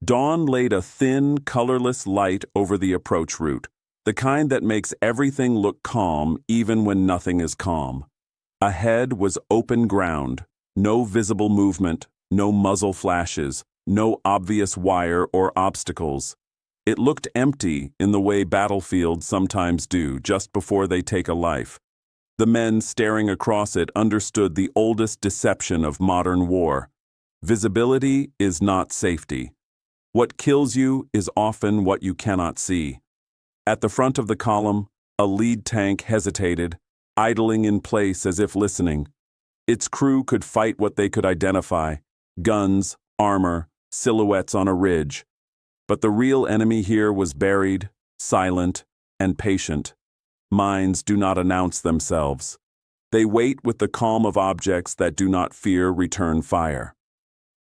Dawn laid a thin, colorless light over the approach route, the kind that makes everything look calm even when nothing is calm. Ahead was open ground, no visible movement, no muzzle flashes, no obvious wire or obstacles. It looked empty in the way battlefields sometimes do just before they take a life. The men staring across it understood the oldest deception of modern war. Visibility is not safety. What kills you is often what you cannot see. At the front of the column, a lead tank hesitated, idling in place as if listening. Its crew could fight what they could identify: guns, armor, silhouettes on a ridge. But the real enemy here was buried, silent, and patient. Minds do not announce themselves. They wait with the calm of objects that do not fear return fire.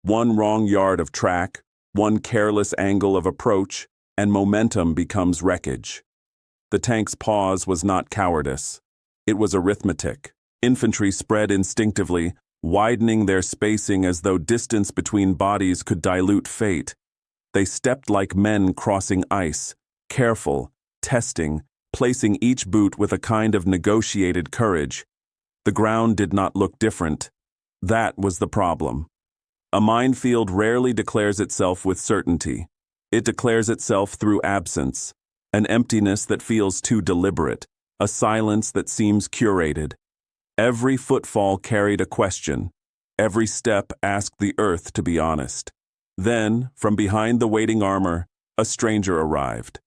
One wrong yard of track, one careless angle of approach, and momentum becomes wreckage. The tank's pause was not cowardice. It was arithmetic. Infantry spread instinctively, widening their spacing as though distance between bodies could dilute fate. They stepped like men crossing ice, careful, testing, placing each boot with a kind of negotiated courage. The ground did not look different. That was the problem. A minefield rarely declares itself with certainty. It declares itself through absence, an emptiness that feels too deliberate, a silence that seems curated. Every footfall carried a question. Every step asked the earth to be honest. Then, from behind the waiting armor, a stranger arrived.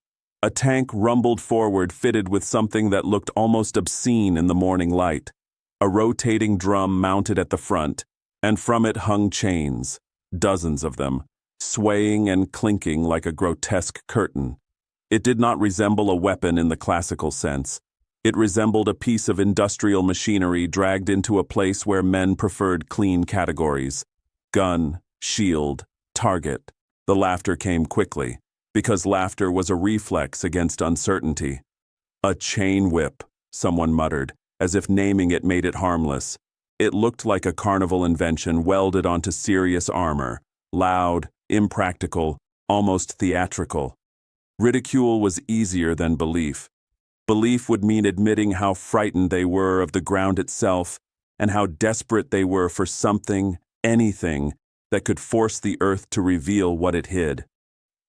A tank rumbled forward, fitted with something that looked almost obscene in the morning light. A rotating drum mounted at the front, and from it hung chains, dozens of them, swaying and clinking like a grotesque curtain. It did not resemble a weapon in the classical sense. It resembled a piece of industrial machinery dragged into a place where men preferred clean categories: gun, shield, target. The laughter came quickly, because laughter was a reflex against uncertainty. A chain whip, someone muttered, as if naming it made it harmless. It looked like a carnival invention welded onto serious armor, loud, impractical, almost theatrical. Ridicule was easier than belief. Belief would mean admitting how frightened they were of the ground itself and how desperate they were for something, anything, that could force the earth to reveal what it hid.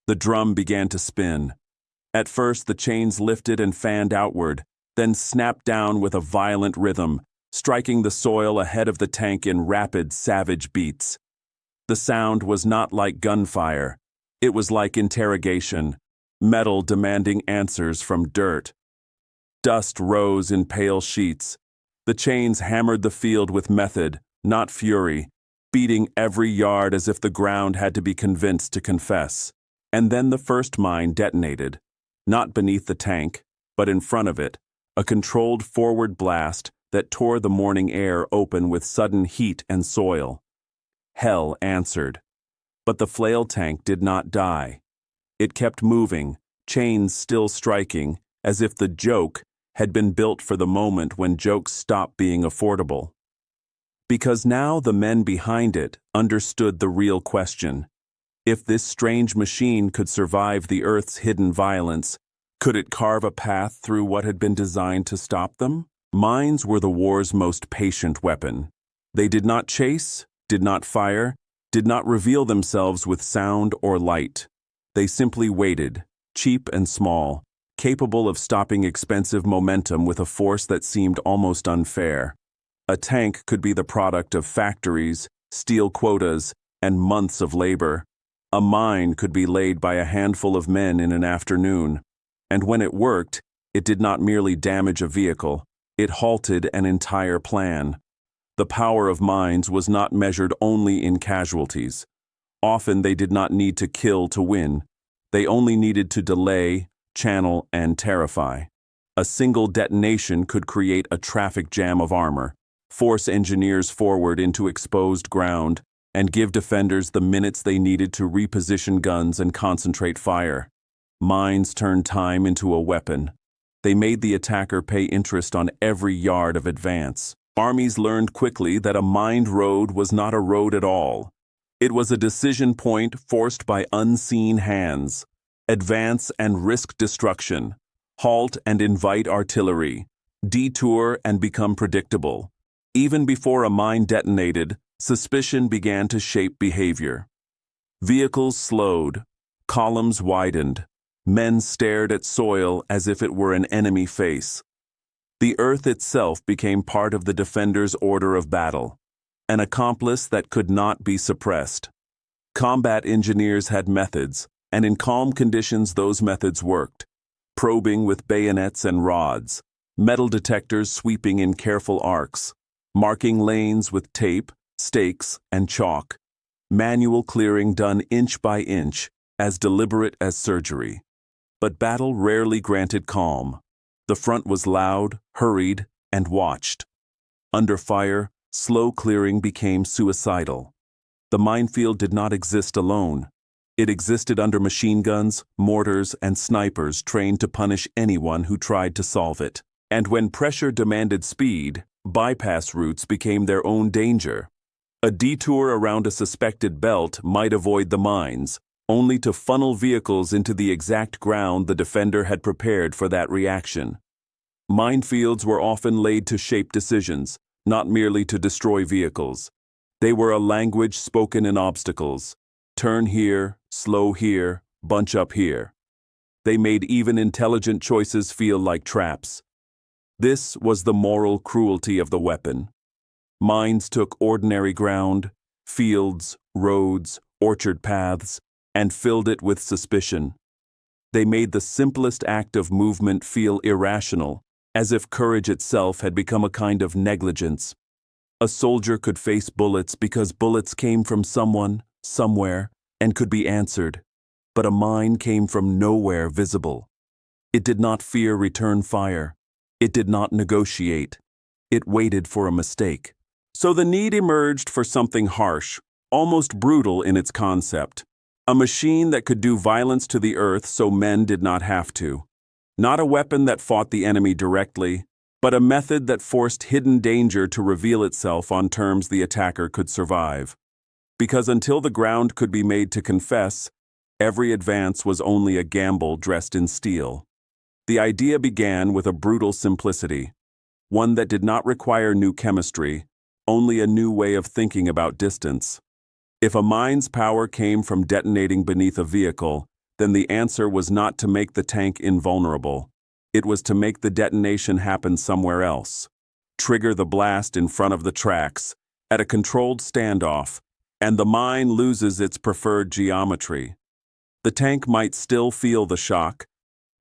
The drum began to spin. At first, the chains lifted and fanned outward, then snapped down with a violent rhythm, striking the soil ahead of the tank in rapid, savage beats. The sound was not like gunfire. It was like interrogation, metal demanding answers from dirt. Dust rose in pale sheets. The chains hammered the field with method, not fury, beating every yard as if the ground had to be convinced to confess. And then the first mine detonated, not beneath the tank, but in front of it, a controlled forward blast that tore the morning air open with sudden heat and soil. Hell answered. But the flail tank did not die. It kept moving, chains still striking, as if the joke had been built for the moment when jokes stopped being affordable. Because now the men behind it understood the real question. If this strange machine could survive the Earth's hidden violence, could it carve a path through what had been designed to stop them? Mines were the war's most patient weapon. They did not chase, did not fire, did not reveal themselves with sound or light. They simply waited, cheap and small, capable of stopping expensive momentum with a force that seemed almost unfair. A tank could be the product of factories, steel quotas, and months of labor. A mine could be laid by a handful of men in an afternoon. And when it worked, it did not merely damage a vehicle, it halted an entire plan. The power of mines was not measured only in casualties. Often they did not need to kill to win. They only needed to delay, channel, and terrify. A single detonation could create a traffic jam of armor, force engineers forward into exposed ground, and give defenders the minutes they needed to reposition guns and concentrate fire. Mines turned time into a weapon. They made the attacker pay interest on every yard of advance. Armies learned quickly that a mined road was not a road at all. It was a decision point forced by unseen hands. Advance and risk destruction. Halt and invite artillery. Detour and become predictable. Even before a mine detonated, suspicion began to shape behavior. Vehicles slowed. Columns widened. Men stared at soil as if it were an enemy face. The earth itself became part of the defender's order of battle, an accomplice that could not be suppressed. Combat engineers had methods, and in calm conditions those methods worked. Probing with bayonets and rods, metal detectors sweeping in careful arcs, marking lanes with tape, stakes, and chalk, manual clearing done inch by inch, as deliberate as surgery. But battle rarely granted calm. The front was loud, hurried, and watched. Under fire, slow clearing became suicidal. The minefield did not exist alone. It existed under machine guns, mortars, and snipers trained to punish anyone who tried to solve it. And when pressure demanded speed, bypass routes became their own danger. A detour around a suspected belt might avoid the mines, only to funnel vehicles into the exact ground the defender had prepared for that reaction. Minefields were often laid to shape decisions, not merely to destroy vehicles. They were a language spoken in obstacles. Turn here, slow here, bunch up here. They made even intelligent choices feel like traps. This was the moral cruelty of the weapon. Mines took ordinary ground, fields, roads, orchard paths, and filled it with suspicion. They made the simplest act of movement feel irrational, as if courage itself had become a kind of negligence. A soldier could face bullets because bullets came from someone, somewhere, and could be answered. But a mine came from nowhere visible. It did not fear return fire. It did not negotiate. It waited for a mistake. So the need emerged for something harsh, almost brutal in its concept. A machine that could do violence to the earth so men did not have to. Not a weapon that fought the enemy directly, but a method that forced hidden danger to reveal itself on terms the attacker could survive. Because until the ground could be made to confess, every advance was only a gamble dressed in steel. The idea began with a brutal simplicity, one that did not require new chemistry, only a new way of thinking about distance. If a mine's power came from detonating beneath a vehicle, then the answer was not to make the tank invulnerable. It was to make the detonation happen somewhere else. Trigger the blast in front of the tracks, at a controlled standoff, and the mine loses its preferred geometry. The tank might still feel the shock,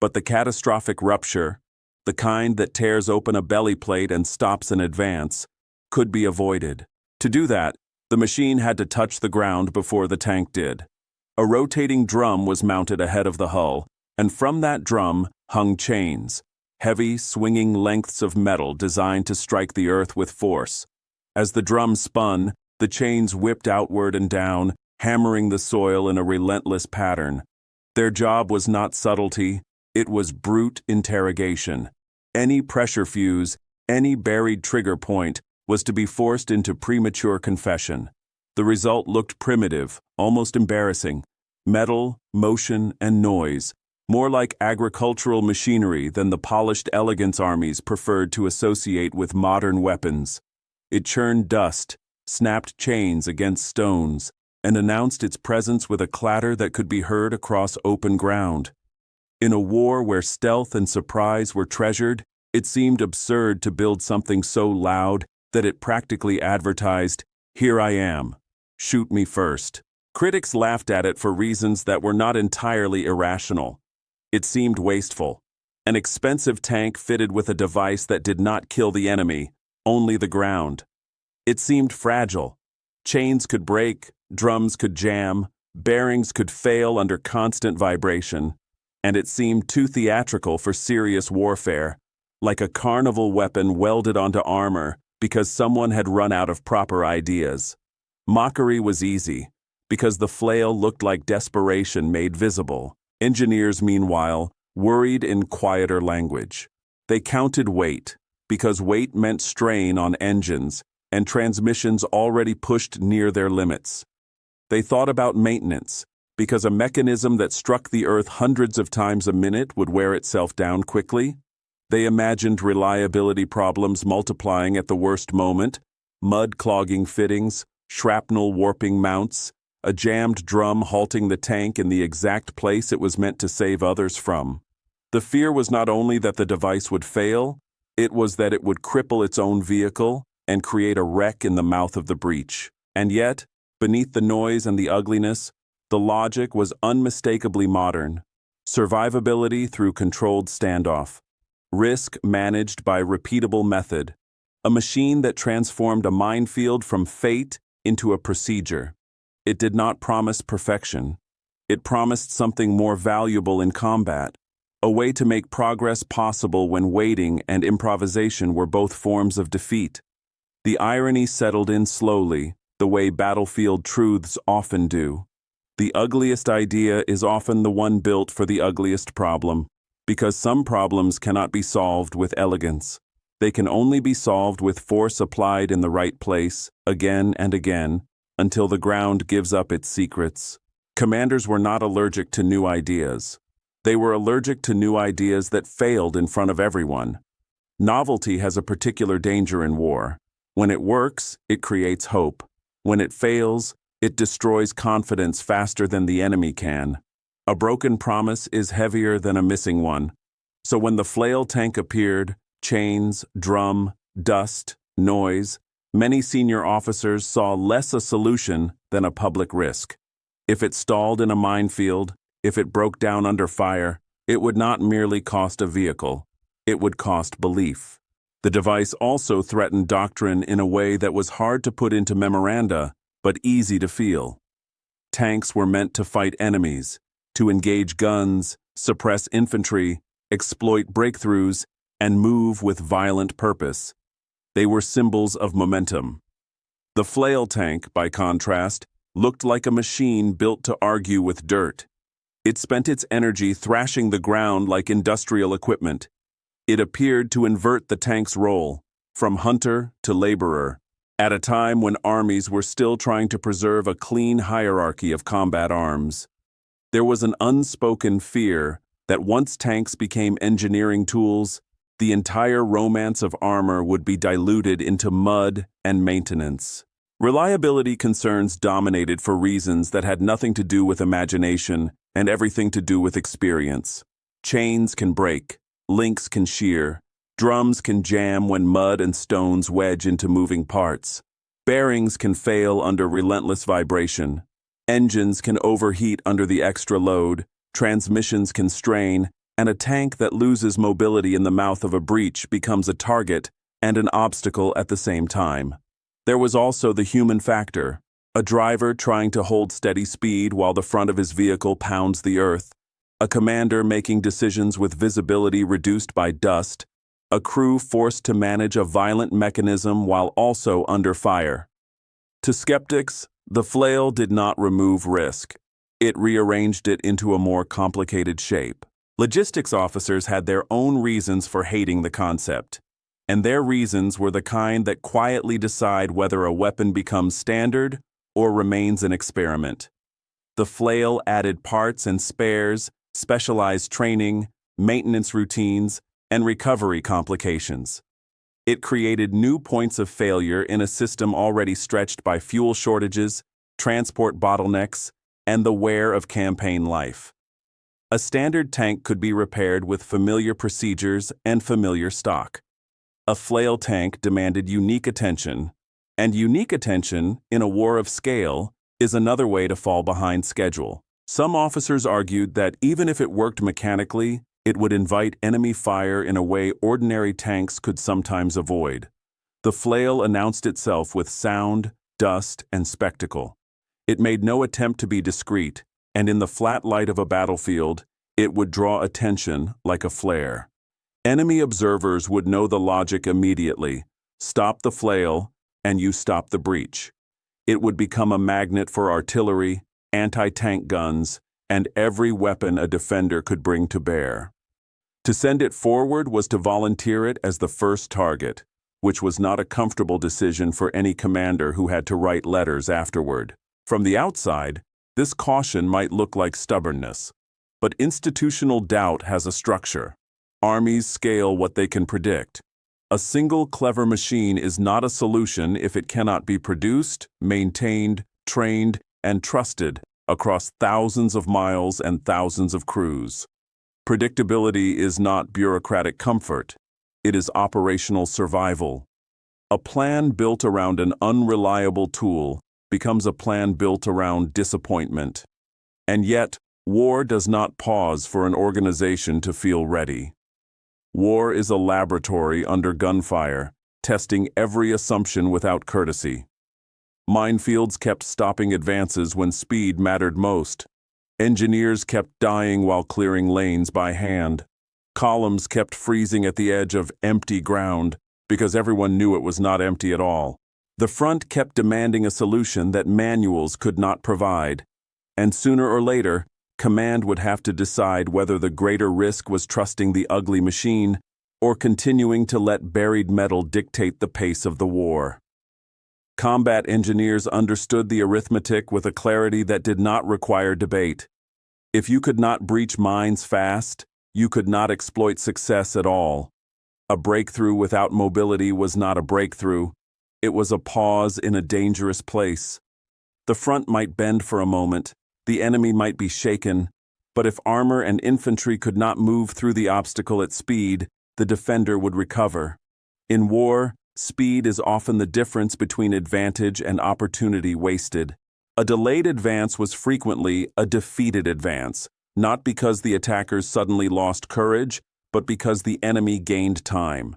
but the catastrophic rupture, the kind that tears open a belly plate and stops an advance, could be avoided. To do that, the machine had to touch the ground before the tank did. A rotating drum was mounted ahead of the hull, and from that drum hung chains, heavy, swinging lengths of metal designed to strike the earth with force. As the drum spun, the chains whipped outward and down, hammering the soil in a relentless pattern. Their job was not subtlety, it was brute interrogation. Any pressure fuse, any buried trigger point, was to be forced into premature confession. The result looked primitive, almost embarrassing. Metal, motion, and noise, more like agricultural machinery than the polished elegance armies preferred to associate with modern weapons. It churned dust, snapped chains against stones, and announced its presence with a clatter that could be heard across open ground. In a war where stealth and surprise were treasured, it seemed absurd to build something so loud that it practically advertised, "Here I am. Shoot me first." Critics laughed at it for reasons that were not entirely irrational. It seemed wasteful. An expensive tank fitted with a device that did not kill the enemy, only the ground. It seemed fragile. Chains could break, drums could jam, bearings could fail under constant vibration, and it seemed too theatrical for serious warfare, like a carnival weapon welded onto armor because someone had run out of proper ideas. Mockery was easy, because the flail looked like desperation made visible. Engineers, meanwhile, worried in quieter language. They counted weight, because weight meant strain on engines and transmissions already pushed near their limits. They thought about maintenance, because a mechanism that struck the earth hundreds of times a minute would wear itself down quickly. They imagined reliability problems multiplying at the worst moment, mud clogging fittings, shrapnel warping mounts, a jammed drum halting the tank in the exact place it was meant to save others from. The fear was not only that the device would fail, it was that it would cripple its own vehicle and create a wreck in the mouth of the breach. And yet, beneath the noise and the ugliness, the logic was unmistakably modern. Survivability through controlled standoff. Risk managed by repeatable method. A machine that transformed a minefield from fate into a procedure. It did not promise perfection. It promised something more valuable in combat, a way to make progress possible when waiting and improvisation were both forms of defeat. The irony settled in slowly, the way battlefield truths often do. The ugliest idea is often the one built for the ugliest problem, because some problems cannot be solved with elegance. They can only be solved with force applied in the right place, again and again, until the ground gives up its secrets. Commanders were not allergic to new ideas. They were allergic to new ideas that failed in front of everyone. Novelty has a particular danger in war. When it works, it creates hope. When it fails, it destroys confidence faster than the enemy can. A broken promise is heavier than a missing one. So when the flail tank appeared, chains, drum, dust, noise, many senior officers saw less a solution than a public risk. If it stalled in a minefield, if it broke down under fire, it would not merely cost a vehicle. It would cost belief. The device also threatened doctrine in a way that was hard to put into memoranda, but easy to feel. Tanks were meant to fight enemies, to engage guns, suppress infantry, exploit breakthroughs, and move with violent purpose. They were symbols of momentum. The flail tank, by contrast, looked like a machine built to argue with dirt. It spent its energy thrashing the ground like industrial equipment. It appeared to invert the tank's role, from hunter to laborer, at a time when armies were still trying to preserve a clean hierarchy of combat arms. There was an unspoken fear that once tanks became engineering tools, the entire romance of armor would be diluted into mud and maintenance. Reliability concerns dominated for reasons that had nothing to do with imagination and everything to do with experience. Chains can break, links can shear, drums can jam when mud and stones wedge into moving parts. Bearings can fail under relentless vibration. Engines can overheat under the extra load, transmissions can strain, and a tank that loses mobility in the mouth of a breach becomes a target and an obstacle at the same time. There was also the human factor, a driver trying to hold steady speed while the front of his vehicle pounds the earth, a commander making decisions with visibility reduced by dust, a crew forced to manage a violent mechanism while also under fire. To skeptics, the flail did not remove risk. It rearranged it into a more complicated shape. Logistics officers had their own reasons for hating the concept, and their reasons were the kind that quietly decide whether a weapon becomes standard or remains an experiment. The flail added parts and spares, specialized training, maintenance routines, and recovery complications. It created new points of failure in a system already stretched by fuel shortages, transport bottlenecks, and the wear of campaign life. A standard tank could be repaired with familiar procedures and familiar stock. A flail tank demanded unique attention, and unique attention, in a war of scale, is another way to fall behind schedule. Some officers argued that even if it worked mechanically, it would invite enemy fire in a way ordinary tanks could sometimes avoid. The flail announced itself with sound, dust, and spectacle. It made no attempt to be discreet, and in the flat light of a battlefield, it would draw attention like a flare. Enemy observers would know the logic immediately. Stop the flail, and you stop the breach. It would become a magnet for artillery, anti-tank guns, and every weapon a defender could bring to bear. To send it forward was to volunteer it as the first target, which was not a comfortable decision for any commander who had to write letters afterward. From the outside, this caution might look like stubbornness. But institutional doubt has a structure. Armies scale what they can predict. A single clever machine is not a solution if it cannot be produced, maintained, trained, and trusted across thousands of miles and thousands of crews. Predictability is not bureaucratic comfort. It is operational survival. A plan built around an unreliable tool becomes a plan built around disappointment. And yet, war does not pause for an organization to feel ready. War is a laboratory under gunfire, testing every assumption without courtesy. Minefields kept stopping advances when speed mattered most. Engineers kept dying while clearing lanes by hand. Columns kept freezing at the edge of empty ground because everyone knew it was not empty at all. The front kept demanding a solution that manuals could not provide. And sooner or later, command would have to decide whether the greater risk was trusting the ugly machine or continuing to let buried metal dictate the pace of the war. Combat engineers understood the arithmetic with a clarity that did not require debate. If you could not breach mines fast, you could not exploit success at all. A breakthrough without mobility was not a breakthrough. It was a pause in a dangerous place. The front might bend for a moment, the enemy might be shaken, but if armor and infantry could not move through the obstacle at speed, the defender would recover. In war, speed is often the difference between advantage and opportunity wasted. A delayed advance was frequently a defeated advance, not because the attackers suddenly lost courage, but because the enemy gained time.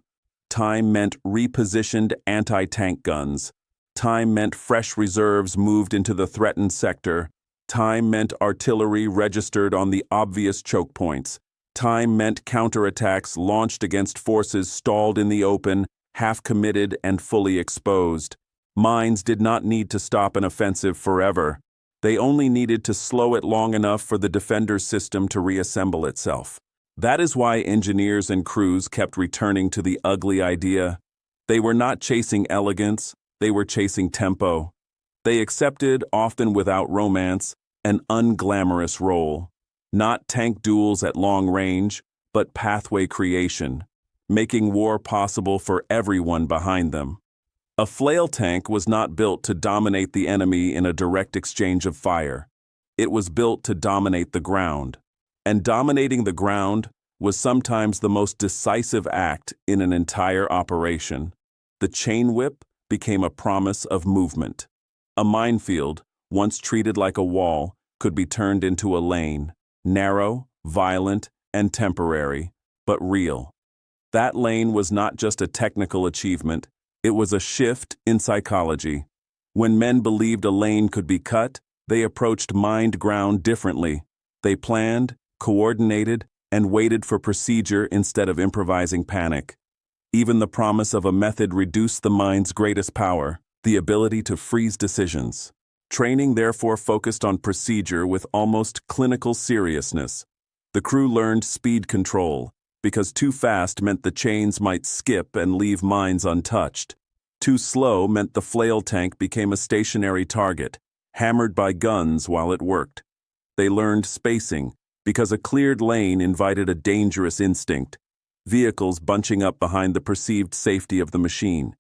Time meant repositioned anti-tank guns. Time meant fresh reserves moved into the threatened sector. Time meant artillery registered on the obvious choke points. Time meant counterattacks launched against forces stalled in the open, half-committed and fully exposed. Mines did not need to stop an offensive forever. They only needed to slow it long enough for the defender's system to reassemble itself. That is why engineers and crews kept returning to the ugly idea. They were not chasing elegance, they were chasing tempo. They accepted, often without romance, an unglamorous role. Not tank duels at long range, but pathway creation, making war possible for everyone behind them. A flail tank was not built to dominate the enemy in a direct exchange of fire. It was built to dominate the ground. And dominating the ground was sometimes the most decisive act in an entire operation. The chain whip became a promise of movement. A minefield, once treated like a wall, could be turned into a lane, narrow, violent, and temporary, but real. That lane was not just a technical achievement, it was a shift in psychology. When men believed a lane could be cut, they approached mined ground differently. They planned, coordinated, and waited for procedure instead of improvising panic. Even the promise of a method reduced the mind's greatest power, the ability to freeze decisions. Training therefore focused on procedure with almost clinical seriousness. The crew learned speed control, because too fast meant the chains might skip and leave mines untouched. Too slow meant the flail tank became a stationary target, hammered by guns while it worked. They learned spacing, because a cleared lane invited a dangerous instinct, vehicles bunching up behind the perceived safety of the machine.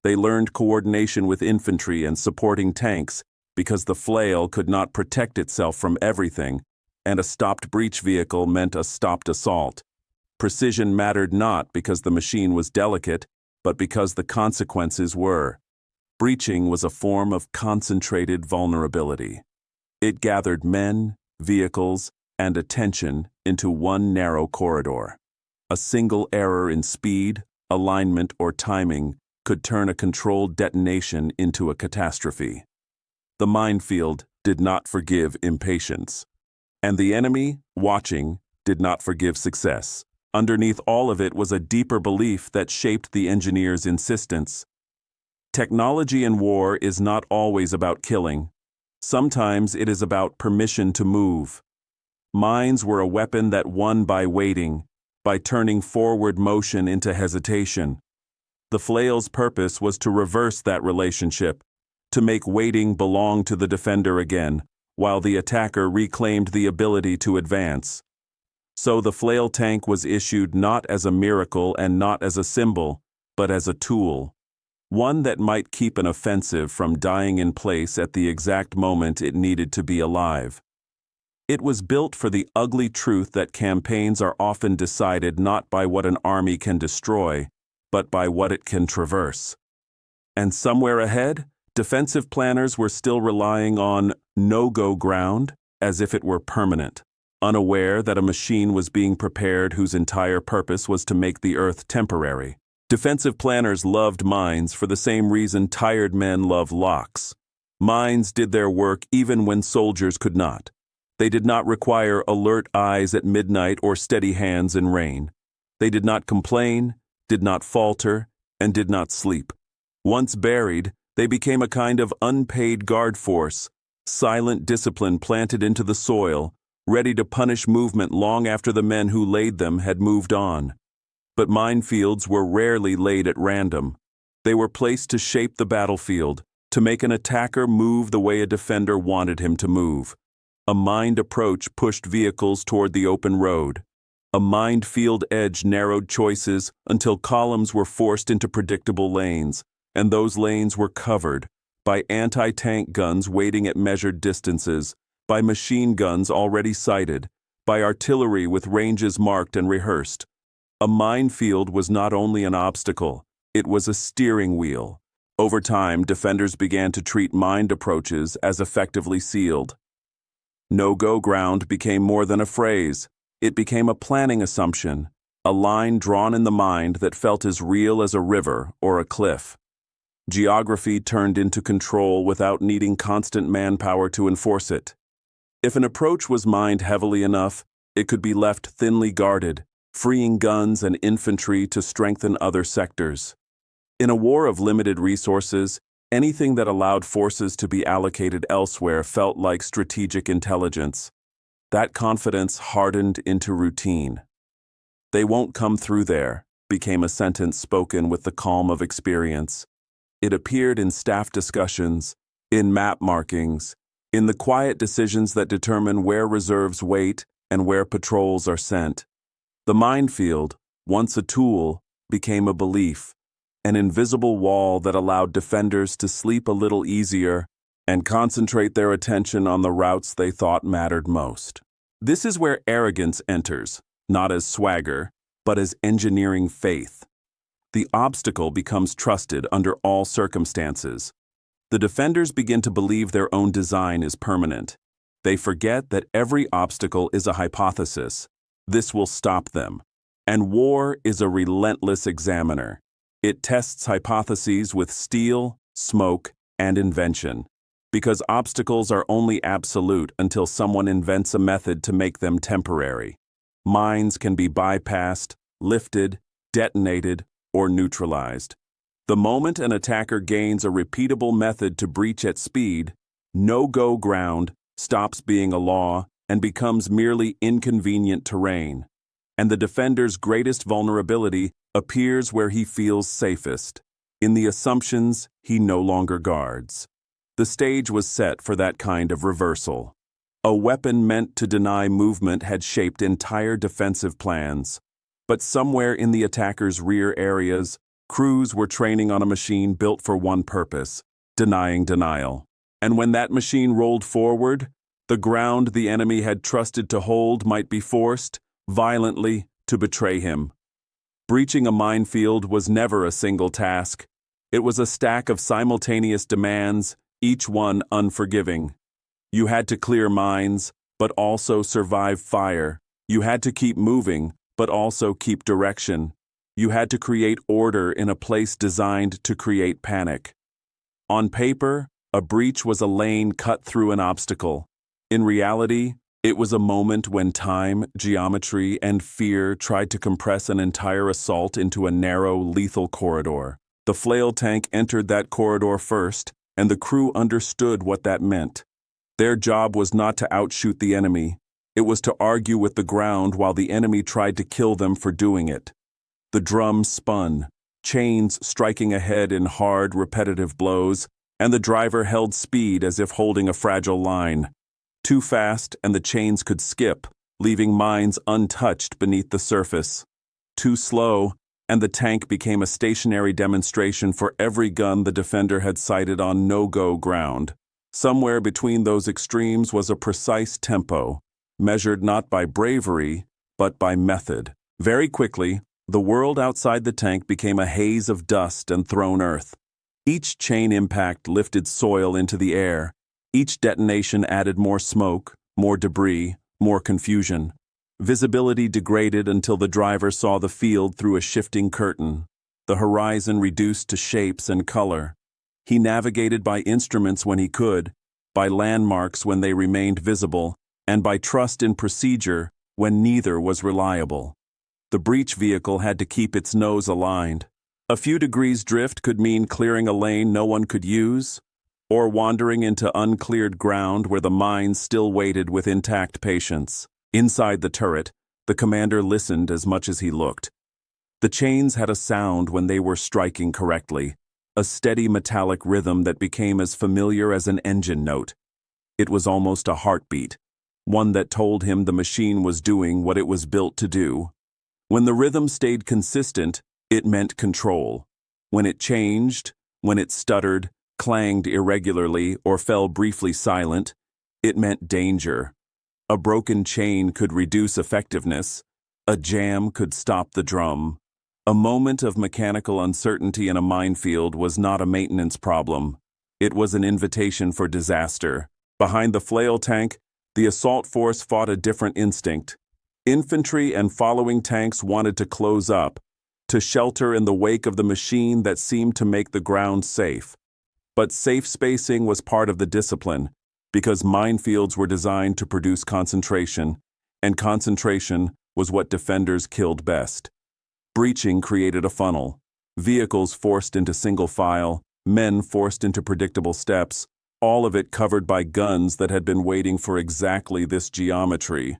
They learned coordination with infantry and supporting tanks, because the flail could not protect itself from everything, and a stopped breach vehicle meant a stopped assault. Precision mattered not because the machine was delicate, but because the consequences were. Breaching was a form of concentrated vulnerability. It gathered men, vehicles, and attention into one narrow corridor. A single error in speed, alignment, or timing could turn a controlled detonation into a catastrophe. The minefield did not forgive impatience. And the enemy, watching, did not forgive success. Underneath all of it was a deeper belief that shaped the engineers' insistence. Technology in war is not always about killing. Sometimes it is about permission to move. Mines were a weapon that won by waiting, by turning forward motion into hesitation. The flail's purpose was to reverse that relationship, to make waiting belong to the defender again, while the attacker reclaimed the ability to advance. So the flail tank was issued not as a miracle and not as a symbol, but as a tool. One that might keep an offensive from dying in place at the exact moment it needed to be alive. It was built for the ugly truth that campaigns are often decided not by what an army can destroy, but by what it can traverse. And somewhere ahead, defensive planners were still relying on no-go ground as if it were permanent, unaware that a machine was being prepared whose entire purpose was to make the earth temporary. Defensive planners loved mines for the same reason tired men love locks. Mines did their work even when soldiers could not. They did not require alert eyes at midnight or steady hands in rain. They did not complain, did not falter, and did not sleep. Once buried, they became a kind of unpaid guard force, silent discipline planted into the soil, ready to punish movement long after the men who laid them had moved on. But minefields were rarely laid at random. They were placed to shape the battlefield, to make an attacker move the way a defender wanted him to move. A mined approach pushed vehicles toward the open road. A mined field edge narrowed choices until columns were forced into predictable lanes, and those lanes were covered by anti-tank guns waiting at measured distances, by machine guns already sighted, by artillery with ranges marked and rehearsed. A minefield was not only an obstacle, it was a steering wheel. Over time, defenders began to treat mined approaches as effectively sealed. No-go ground became more than a phrase. It became a planning assumption, a line drawn in the mind that felt as real as a river or a cliff. Geography turned into control without needing constant manpower to enforce it. If an approach was mined heavily enough, it could be left thinly guarded, freeing guns and infantry to strengthen other sectors. In a war of limited resources, anything that allowed forces to be allocated elsewhere felt like strategic intelligence. That confidence hardened into routine. "They won't come through there," became a sentence spoken with the calm of experience. It appeared in staff discussions, in map markings, in the quiet decisions that determine where reserves wait and where patrols are sent. The minefield, once a tool, became a belief, an invisible wall that allowed defenders to sleep a little easier and concentrate their attention on the routes they thought mattered most. This is where arrogance enters, not as swagger, but as engineering faith. The obstacle becomes trusted under all circumstances. The defenders begin to believe their own design is permanent. They forget that every obstacle is a hypothesis. This will stop them. And war is a relentless examiner. It tests hypotheses with steel, smoke, and invention. Because obstacles are only absolute until someone invents a method to make them temporary. Mines can be bypassed, lifted, detonated, or neutralized. The moment an attacker gains a repeatable method to breach at speed, no-go ground stops being a law and becomes merely inconvenient terrain. And the defender's greatest vulnerability appears where he feels safest, in the assumptions he no longer guards. The stage was set for that kind of reversal. A weapon meant to deny movement had shaped entire defensive plans. But somewhere in the attacker's rear areas, crews were training on a machine built for one purpose, denying denial. And when that machine rolled forward, the ground the enemy had trusted to hold might be forced, violently, to betray him. Breaching a minefield was never a single task. It was a stack of simultaneous demands, each one unforgiving. You had to clear mines, but also survive fire. You had to keep moving, but also keep direction. You had to create order in a place designed to create panic. On paper, a breach was a lane cut through an obstacle. In reality, it was a moment when time, geometry, and fear tried to compress an entire assault into a narrow, lethal corridor. The flail tank entered that corridor first, and the crew understood what that meant. Their job was not to outshoot the enemy. It was to argue with the ground while the enemy tried to kill them for doing it. The drum spun, chains striking ahead in hard, repetitive blows, and the driver held speed as if holding a fragile line. Too fast, and the chains could skip, leaving mines untouched beneath the surface. Too slow, and the tank became a stationary demonstration for every gun the defender had sighted on no-go ground. Somewhere between those extremes was a precise tempo, measured not by bravery, but by method. Very quickly, the world outside the tank became a haze of dust and thrown earth. Each chain impact lifted soil into the air. Each detonation added more smoke, more debris, more confusion. Visibility degraded until the driver saw the field through a shifting curtain, the horizon reduced to shapes and color. He navigated by instruments when he could, by landmarks when they remained visible, and by trust in procedure when neither was reliable. The breach vehicle had to keep its nose aligned. A few degrees drift could mean clearing a lane no one could use, or wandering into uncleared ground where the mines still waited with intact patience. Inside the turret, the commander listened as much as he looked. The chains had a sound when they were striking correctly, a steady metallic rhythm that became as familiar as an engine note. It was almost a heartbeat, one that told him the machine was doing what it was built to do. When the rhythm stayed consistent, it meant control. When it changed, when it stuttered, clanged irregularly, or fell briefly silent, it meant danger. A broken chain could reduce effectiveness. A jam could stop the drum. A moment of mechanical uncertainty in a minefield was not a maintenance problem. It was an invitation for disaster. Behind the flail tank, the assault force fought a different instinct. Infantry and following tanks wanted to close up, to shelter in the wake of the machine that seemed to make the ground safe. But safe spacing was part of the discipline, because minefields were designed to produce concentration, and concentration was what defenders killed best. Breaching created a funnel, vehicles forced into single file, men forced into predictable steps, all of it covered by guns that had been waiting for exactly this geometry.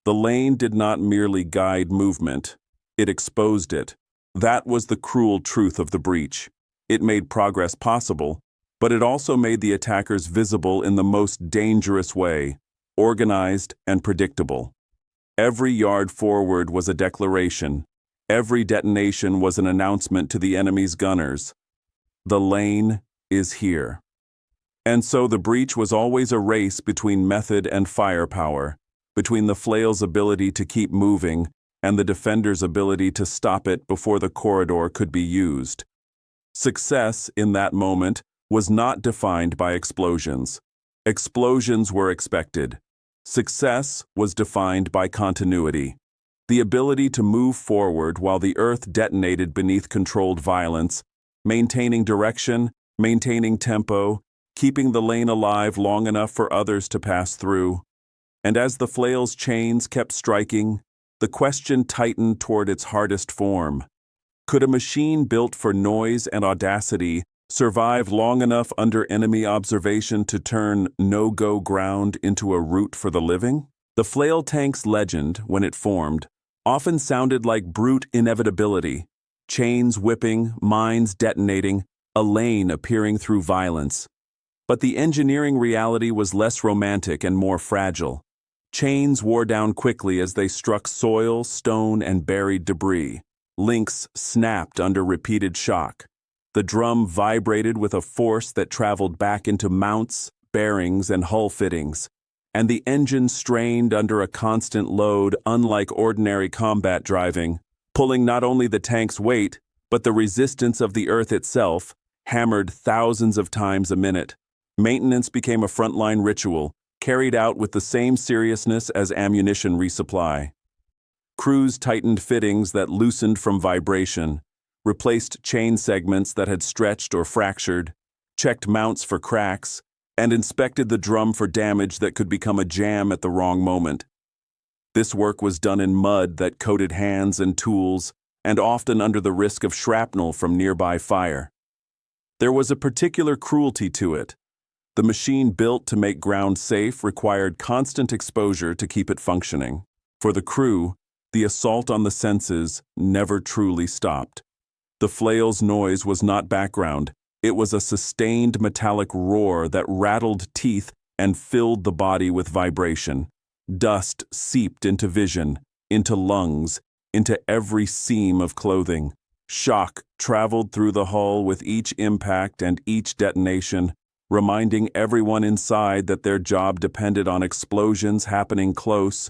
The lane did not merely guide movement, it exposed it. That was the cruel truth of the breach. It made progress possible, but it also made the attackers visible in the most dangerous way, organized and predictable. Every yard forward was a declaration. Every detonation was an announcement to the enemy's gunners. The lane is here. And so the breach was always a race between method and firepower, between the flail's ability to keep moving and the defender's ability to stop it before the corridor could be used. Success in that moment was not defined by explosions. Explosions were expected. Success was defined by continuity. The ability to move forward while the earth detonated beneath controlled violence, maintaining direction, maintaining tempo, keeping the lane alive long enough for others to pass through. And as the flail's chains kept striking, the question tightened toward its hardest form. Could a machine built for noise and audacity survive long enough under enemy observation to turn no-go ground into a route for the living? The flail tank's legend, when it formed, often sounded like brute inevitability, chains whipping, mines detonating, a lane appearing through violence. But the engineering reality was less romantic and more fragile. Chains wore down quickly as they struck soil, stone, and buried debris. Links snapped under repeated shock. The drum vibrated with a force that traveled back into mounts, bearings, and hull fittings, and the engine strained under a constant load unlike ordinary combat driving, pulling not only the tank's weight, but the resistance of the earth itself, hammered thousands of times a minute. Maintenance became a frontline ritual, carried out with the same seriousness as ammunition resupply. Crews tightened fittings that loosened from vibration, replaced chain segments that had stretched or fractured, checked mounts for cracks, and inspected the drum for damage that could become a jam at the wrong moment. This work was done in mud that coated hands and tools, and often under the risk of shrapnel from nearby fire. There was a particular cruelty to it. The machine built to make ground safe required constant exposure to keep it functioning. For the crew, the assault on the senses never truly stopped. The flail's noise was not background, It was a sustained metallic roar that rattled teeth and filled the body with vibration. Dust seeped into vision, into lungs, into every seam of clothing. Shock traveled through the hull with each impact and each detonation, reminding everyone inside that their job depended on explosions happening close,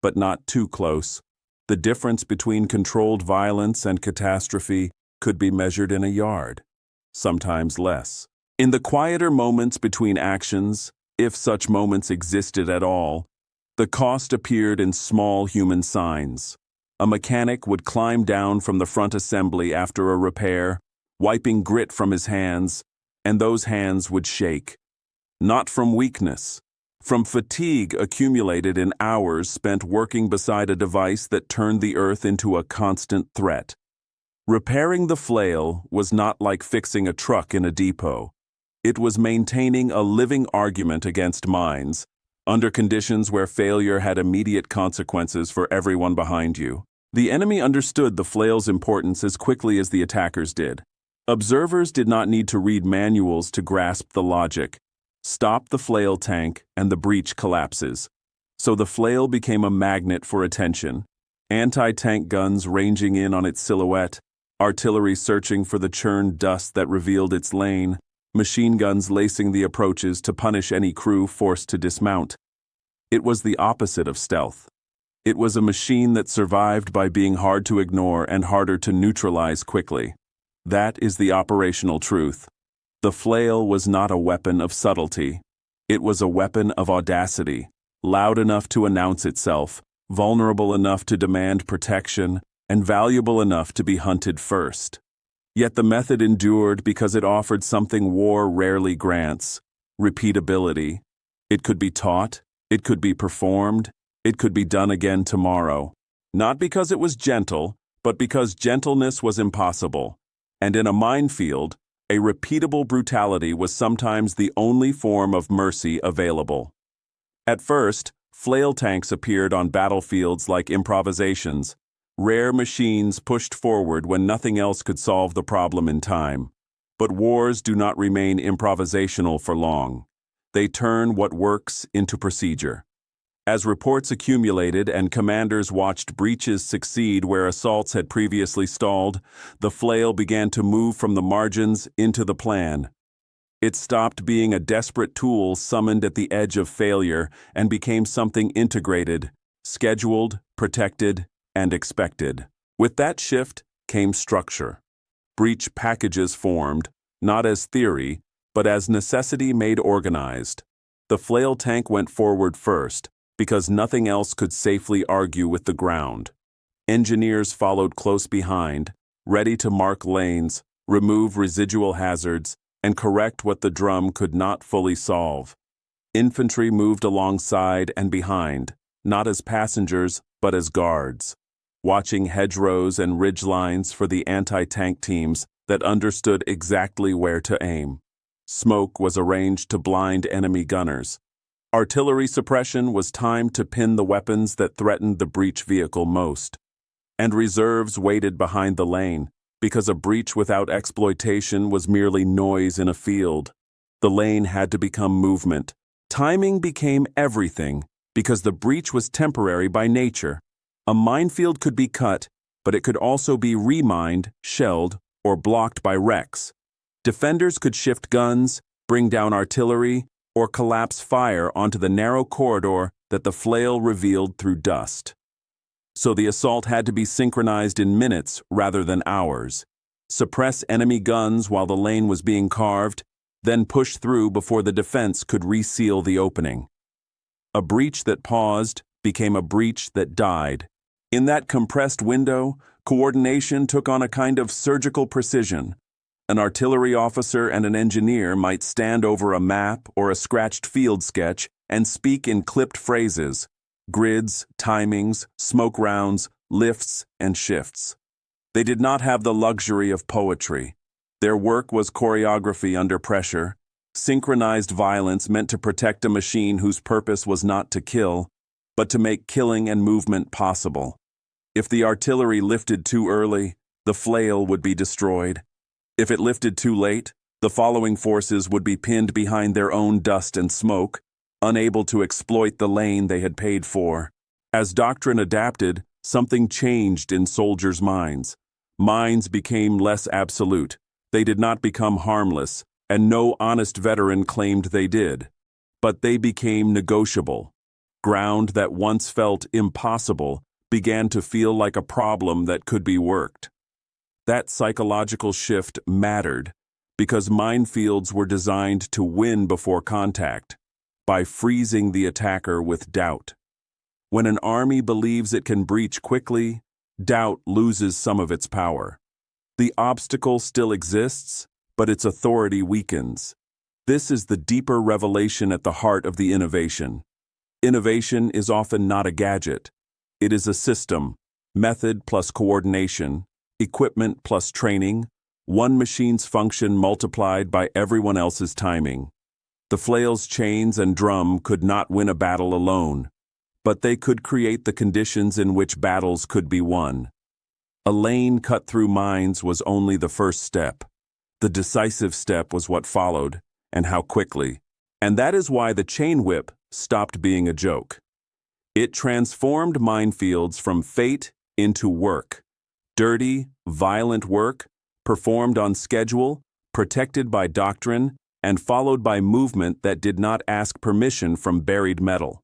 but not too close. The difference between controlled violence and catastrophe could be measured in a yard, sometimes less. In the quieter moments between actions, if such moments existed at all, the cost appeared in small human signs. A mechanic would climb down from the front assembly after a repair, wiping grit from his hands, and those hands would shake. Not from weakness, from fatigue accumulated in hours spent working beside a device that turned the earth into a constant threat. Repairing the flail was not like fixing a truck in a depot. It was maintaining a living argument against mines, under conditions where failure had immediate consequences for everyone behind you. The enemy understood the flail's importance as quickly as the attackers did. Observers did not need to read manuals to grasp the logic. Stop the flail tank and the breach collapses. So the flail became a magnet for attention. Anti-tank guns ranging in on its silhouette, artillery searching for the churned dust that revealed its lane, machine guns lacing the approaches to punish any crew forced to dismount. It was the opposite of stealth. It was a machine that survived by being hard to ignore and harder to neutralize quickly. That is the operational truth. The flail was not a weapon of subtlety. It was a weapon of audacity, loud enough to announce itself, vulnerable enough to demand protection, and valuable enough to be hunted first. Yet the method endured because it offered something war rarely grants: repeatability. It could be taught, it could be performed, it could be done again tomorrow. Not because it was gentle, but because gentleness was impossible. And in a minefield, a repeatable brutality was sometimes the only form of mercy available. At first, flail tanks appeared on battlefields like improvisations, rare machines pushed forward when nothing else could solve the problem in time. But wars do not remain improvisational for long. They turn what works into procedure. As reports accumulated and commanders watched breaches succeed where assaults had previously stalled, the flail began to move from the margins into the plan. It stopped being a desperate tool summoned at the edge of failure and became something integrated, scheduled, protected, and expected. With that shift came structure. Breach packages formed, not as theory, but as necessity made organized. The flail tank went forward first, because nothing else could safely argue with the ground. Engineers followed close behind, ready to mark lanes, remove residual hazards, and correct what the drum could not fully solve. Infantry moved alongside and behind, not as passengers, but as guards, watching hedgerows and ridgelines for the anti-tank teams that understood exactly where to aim. Smoke was arranged to blind enemy gunners. Artillery suppression was timed to pin the weapons that threatened the breach vehicle most. And reserves waited behind the lane, because a breach without exploitation was merely noise in a field. The lane had to become movement. Timing became everything, because the breach was temporary by nature. A minefield could be cut, but it could also be remined, shelled, or blocked by wrecks. Defenders could shift guns, bring down artillery, or collapse fire onto the narrow corridor that the flail revealed through dust. So the assault had to be synchronized in minutes rather than hours. Suppress enemy guns while the lane was being carved, then push through before the defense could reseal the opening. A breach that paused became a breach that died. In that compressed window, coordination took on a kind of surgical precision. An artillery officer and an engineer might stand over a map or a scratched field sketch and speak in clipped phrases: grids, timings, smoke rounds, lifts, and shifts. They did not have the luxury of poetry. Their work was choreography under pressure. Synchronized violence meant to protect a machine whose purpose was not to kill, but to make killing and movement possible. If the artillery lifted too early, the flail would be destroyed. If it lifted too late, The following forces would be pinned behind their own dust and smoke, unable to exploit the lane they had paid for. As doctrine adapted, something changed in soldiers' minds. Minds became less absolute. They did not become harmless, and no honest veteran claimed they did. But they became negotiable. Ground that once felt impossible began to feel like a problem that could be worked. That psychological shift mattered because minefields were designed to win before contact, by freezing the attacker with doubt. When an army believes it can breach quickly, doubt loses some of its power. The obstacle still exists, but its authority weakens. This is the deeper revelation at the heart of the innovation. Innovation is often not a gadget. It is a system, method plus coordination, equipment plus training, one machine's function multiplied by everyone else's timing. The flail's chains and drum could not win a battle alone, but they could create the conditions in which battles could be won. A lane cut through mines was only the first step. The decisive step was what followed, and how quickly. And that is why the chain whip stopped being a joke. It transformed minefields from fate into work. Dirty, violent work, performed on schedule, protected by doctrine, and followed by movement that did not ask permission from buried metal.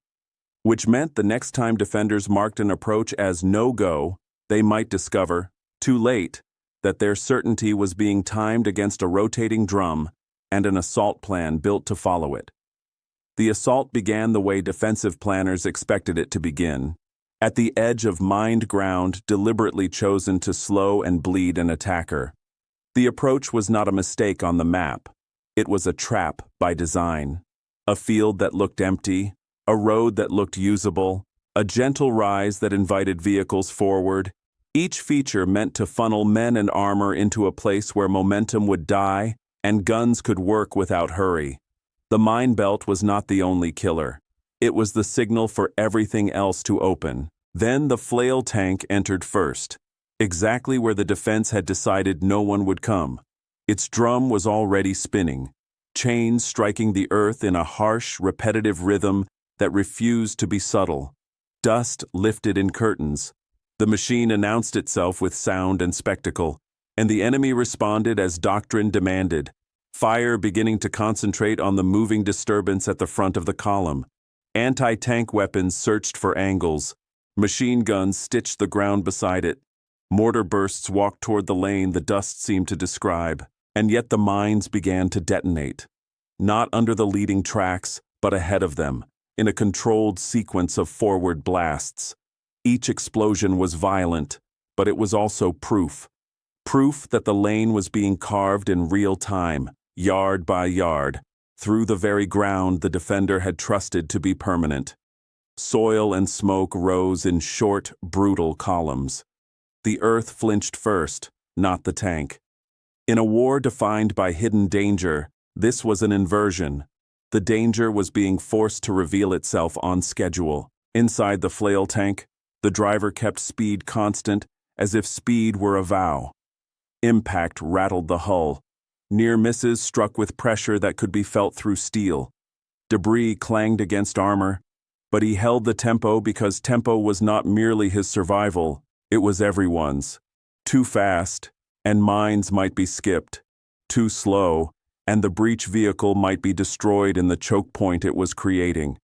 Which meant the next time defenders marked an approach as no-go, they might discover, too late, that their certainty was being timed against a rotating drum and an assault plan built to follow it. The assault began the way defensive planners expected it to begin, at the edge of mined ground deliberately chosen to slow and bleed an attacker. The approach was not a mistake on the map. It was a trap by design. A field that looked empty, a road that looked usable, a gentle rise that invited vehicles forward, each feature meant to funnel men and armor into a place where momentum would die and guns could work without hurry. The mine belt was not the only killer. It was the signal for everything else to open. Then the flail tank entered first, exactly where the defense had decided no one would come. Its drum was already spinning, chains striking the earth in a harsh, repetitive rhythm that refused to be subtle. Dust lifted in curtains. The machine announced itself with sound and spectacle, and the enemy responded as doctrine demanded, fire beginning to concentrate on the moving disturbance at the front of the column. Anti-tank weapons searched for angles. Machine guns stitched the ground beside it. Mortar bursts walked toward the lane the dust seemed to describe, and yet the mines began to detonate. Not under the leading tracks, but ahead of them, in a controlled sequence of forward blasts. Each explosion was violent, but it was also proof. Proof that the lane was being carved in real time, yard by yard, through the very ground the defender had trusted to be permanent. Soil and smoke rose in short, brutal columns. The earth flinched first, not the tank. In a war defined by hidden danger, this was an inversion. The danger was being forced to reveal itself on schedule. Inside the flail tank, the driver kept speed constant, as if speed were a vow. Impact rattled the hull. Near misses struck with pressure that could be felt through steel. Debris clanged against armor, but he held the tempo because tempo was not merely his survival, it was everyone's. Too fast, and mines might be skipped. Too slow, and the breach vehicle might be destroyed in the choke point it was creating.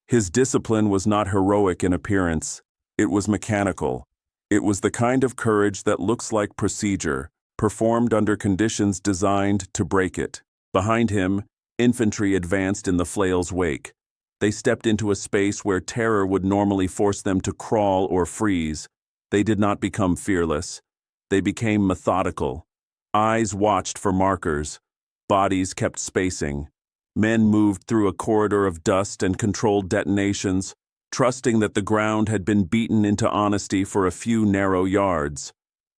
His discipline was not heroic in appearance. It was mechanical. It was the kind of courage that looks like procedure, performed under conditions designed to break it. Behind him, infantry advanced in the flail's wake. They stepped into a space where terror would normally force them to crawl or freeze. They did not become fearless. They became methodical. Eyes watched for markers. Bodies kept spacing. Men moved through a corridor of dust and controlled detonations, trusting that the ground had been beaten into honesty for a few narrow yards.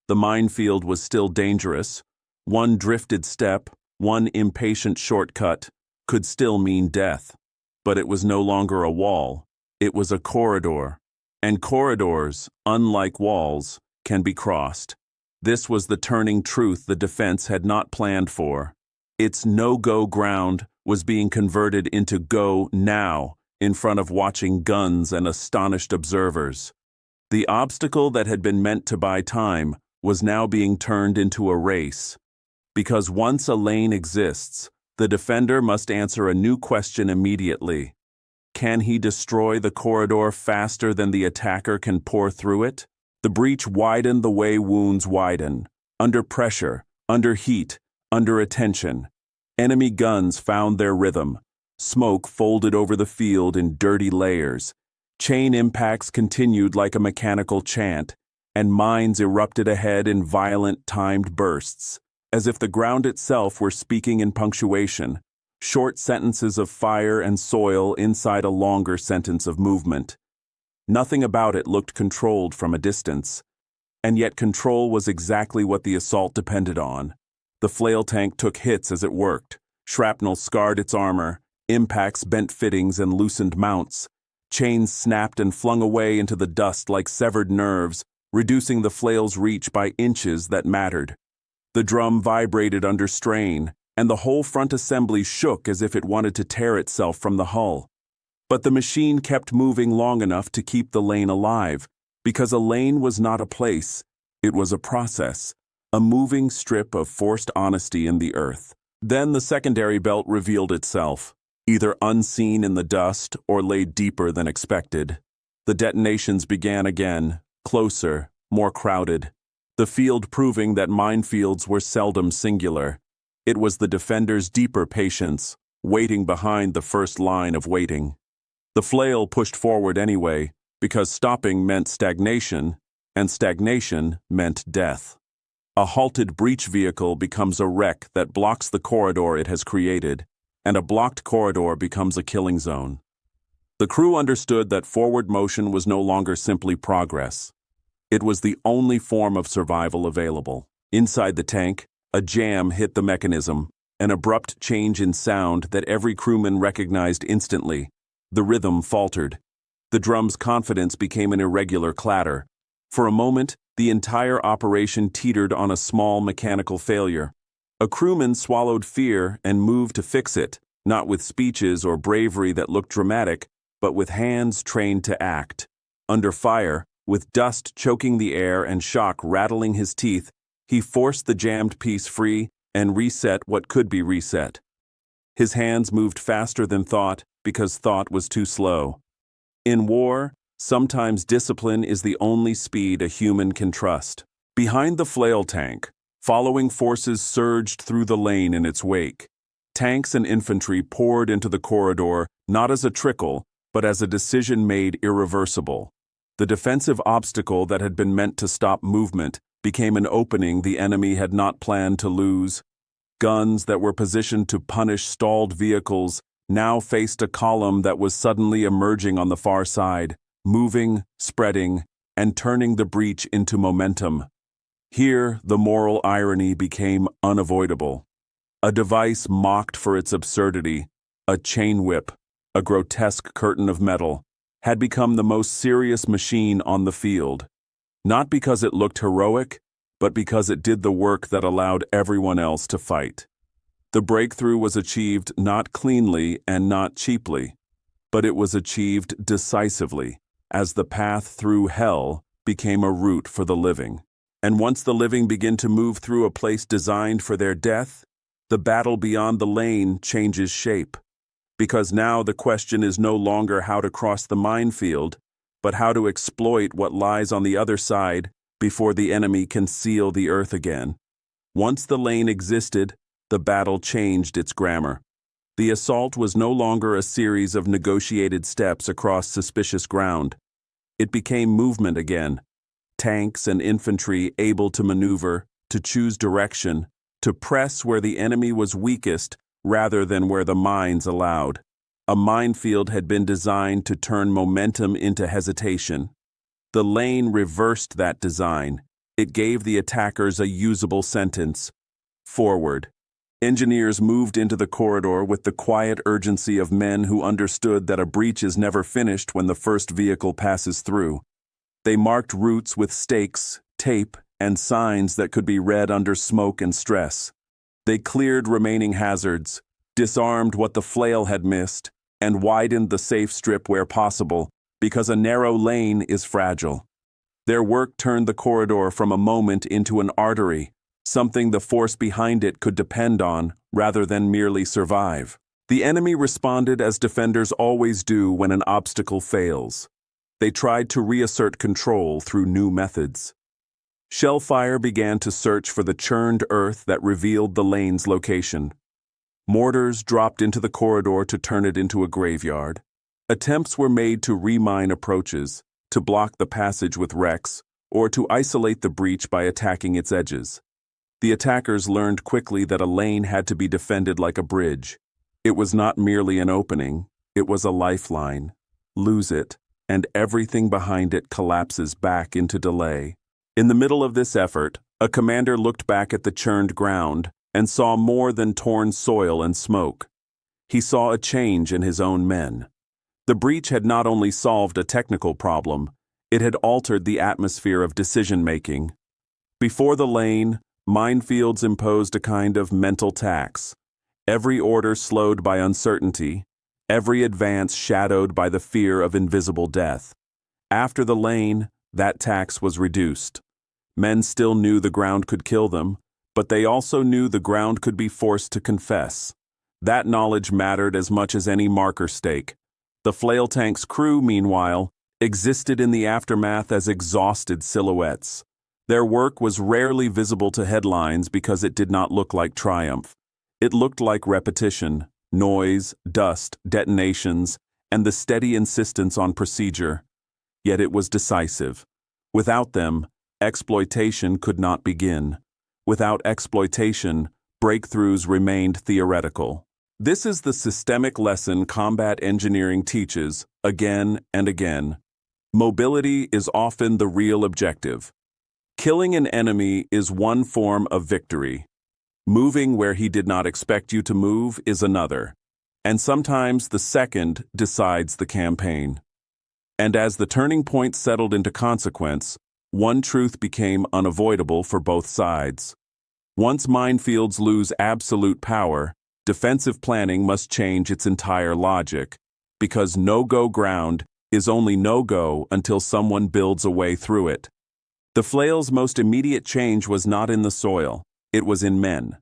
The minefield was still dangerous. One drifted step, one impatient shortcut, could still mean death. But it was no longer a wall. It was a corridor. And corridors, unlike walls, can be crossed. This was the turning truth the defense had not planned for. Its no-go ground was being converted into go now in front of watching guns and astonished observers. The obstacle that had been meant to buy time was now being turned into a race. Because once a lane exists, the defender must answer a new question immediately. Can he destroy the corridor faster than the attacker can pour through it? The breach widened the way wounds widen. Under pressure, under heat, under attention. Enemy guns found their rhythm. Smoke folded over the field in dirty layers. Chain impacts continued like a mechanical chant, and mines erupted ahead in violent, timed bursts, as if the ground itself were speaking in punctuation, short sentences of fire and soil inside a longer sentence of movement. Nothing about it looked controlled from a distance, and yet control was exactly what the assault depended on. The flail tank took hits as it worked. Shrapnel scarred its armor, impacts bent fittings and loosened mounts. Chains snapped and flung away into the dust like severed nerves, reducing the flail's reach by inches that mattered. The drum vibrated under strain, and the whole front assembly shook as if it wanted to tear itself from the hull. But the machine kept moving long enough to keep the lane alive, because a lane was not a place, it was a process, a moving strip of forced honesty in the earth. Then the secondary belt revealed itself, either unseen in the dust or laid deeper than expected. The detonations began again, closer, more crowded. The field proving that minefields were seldom singular. It was the defender's deeper patience, waiting behind the first line of waiting. The flail pushed forward anyway, because stopping meant stagnation, and stagnation meant death. A halted breach vehicle becomes a wreck that blocks the corridor it has created, and a blocked corridor becomes a killing zone. The crew understood that forward motion was no longer simply progress. It was the only form of survival available. Inside the tank, a jam hit the mechanism, an abrupt change in sound that every crewman recognized instantly. The rhythm faltered. The drum's confidence became an irregular clatter. For a moment, the entire operation teetered on a small mechanical failure. A crewman swallowed fear and moved to fix it, not with speeches or bravery that looked dramatic, but with hands trained to act. Under fire, with dust choking the air and shock rattling his teeth, he forced the jammed piece free and reset what could be reset. His hands moved faster than thought because thought was too slow. In war, sometimes discipline is the only speed a human can trust. Behind the flail tank, following forces surged through the lane in its wake. Tanks and infantry poured into the corridor not as a trickle, but as a decision made irreversible. The defensive obstacle that had been meant to stop movement became an opening the enemy had not planned to lose. Guns that were positioned to punish stalled vehicles now faced a column that was suddenly emerging on the far side, moving, spreading, and turning the breach into momentum. Here, the moral irony became unavoidable. A device mocked for its absurdity, a chain whip, a grotesque curtain of metal, had become the most serious machine on the field. Not because it looked heroic, but because it did the work that allowed everyone else to fight. The breakthrough was achieved not cleanly and not cheaply, but it was achieved decisively, as the path through hell became a route for the living. And once the living begin to move through a place designed for their death, the battle beyond the lane changes shape. Because now the question is no longer how to cross the minefield, but how to exploit what lies on the other side before the enemy can seal the earth again. Once the lane existed, the battle changed its grammar. The assault was no longer a series of negotiated steps across suspicious ground. It became movement again. Tanks and infantry able to maneuver, to choose direction, to press where the enemy was weakest rather than where the mines allowed. A minefield had been designed to turn momentum into hesitation. The lane reversed that design. It gave the attackers a usable sentence: forward. Engineers moved into the corridor with the quiet urgency of men who understood that a breach is never finished when the first vehicle passes through. They marked routes with stakes, tape, and signs that could be read under smoke and stress. They cleared remaining hazards, disarmed what the flail had missed, and widened the safe strip where possible, because a narrow lane is fragile. Their work turned the corridor from a moment into an artery, something the force behind it could depend on rather than merely survive. The enemy responded as defenders always do when an obstacle fails. They tried to reassert control through new methods. Shellfire began to search for the churned earth that revealed the lane's location. Mortars dropped into the corridor to turn it into a graveyard. Attempts were made to remine approaches, to block the passage with wrecks, or to isolate the breach by attacking its edges. The attackers learned quickly that a lane had to be defended like a bridge. It was not merely an opening, it was a lifeline. Lose it, and everything behind it collapses back into delay. In the middle of this effort, a commander looked back at the churned ground and saw more than torn soil and smoke. He saw a change in his own men. The breach had not only solved a technical problem, it had altered the atmosphere of decision-making. Before the lane, Minefields imposed a kind of mental tax. Every order slowed by uncertainty, every advance shadowed by the fear of invisible death. After the lane, that tax was reduced. Men still knew the ground could kill them, but they also knew the ground could be forced to confess. That knowledge mattered as much as any marker stake. The flail tank's crew, meanwhile, existed in the aftermath as exhausted silhouettes. Their work was rarely visible to headlines because it did not look like triumph. It looked like repetition, noise, dust, detonations, and the steady insistence on procedure. Yet it was decisive. Without them, exploitation could not begin. Without exploitation, breakthroughs remained theoretical. This is the systemic lesson combat engineering teaches, again and again. Mobility is often the real objective. Killing an enemy is one form of victory. Moving where he did not expect you to move is another. And sometimes the second decides the campaign. And as the turning point settled into consequence, one truth became unavoidable for both sides. Once minefields lose absolute power, defensive planning must change its entire logic, because no-go ground is only no-go until someone builds a way through it. The flail's most immediate change was not in the soil, it was in men.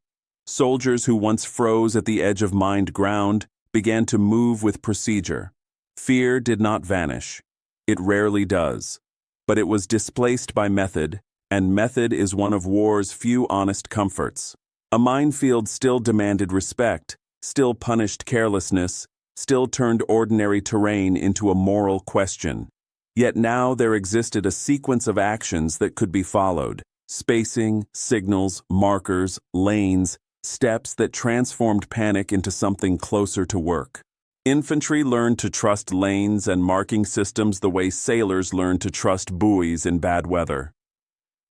Soldiers who once froze at the edge of mined ground began to move with procedure. Fear did not vanish. It rarely does. But it was displaced by method, and method is one of war's few honest comforts. A minefield still demanded respect, still punished carelessness, still turned ordinary terrain into a moral question. Yet now there existed a sequence of actions that could be followed: spacing, signals, markers, lanes, steps that transformed panic into something closer to work. Infantry learned to trust lanes and marking systems the way sailors learned to trust buoys in bad weather.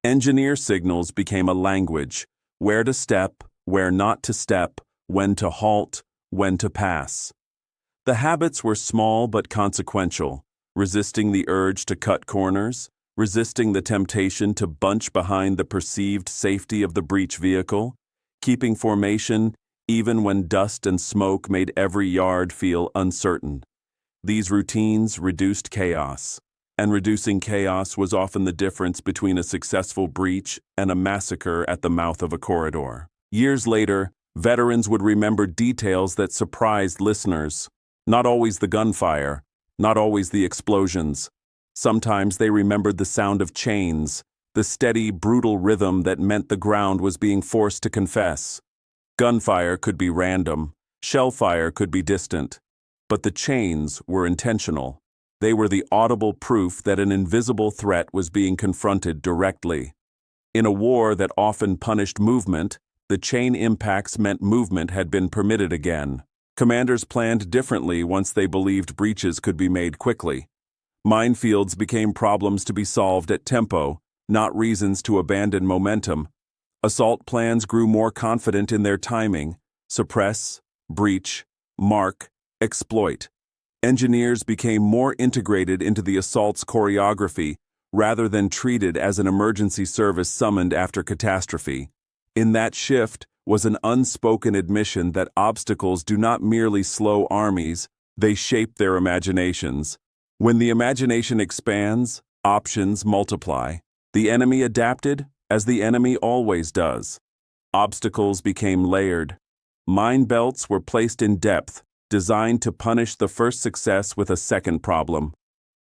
Engineer signals became a language: where to step, where not to step, when to halt, when to pass. The habits were small but consequential: resisting the urge to cut corners, resisting the temptation to bunch behind the perceived safety of the breach vehicle, keeping formation even when dust and smoke made every yard feel uncertain. These routines reduced chaos, and reducing chaos was often the difference between a successful breach and a massacre at the mouth of a corridor. Years later, veterans would remember details that surprised listeners. Not always the gunfire, not always the explosions. Sometimes they remembered the sound of chains, the steady, brutal rhythm that meant the ground was being forced to confess. Gunfire could be random, shellfire could be distant, but the chains were intentional. They were the audible proof that an invisible threat was being confronted directly. In a war that often punished movement, the chain impacts meant movement had been permitted again. Commanders planned differently once they believed breaches could be made quickly. Minefields became problems to be solved at tempo, not reasons to abandon momentum. Assault plans grew more confident in their timing: suppress, breach, mark, exploit. Engineers became more integrated into the assault's choreography rather than treated as an emergency service summoned after catastrophe. In that shift, was an unspoken admission that obstacles do not merely slow armies, they shape their imaginations. When the imagination expands, options multiply. The enemy adapted, as the enemy always does. Obstacles became layered. Mine belts were placed in depth, designed to punish the first success with a second problem.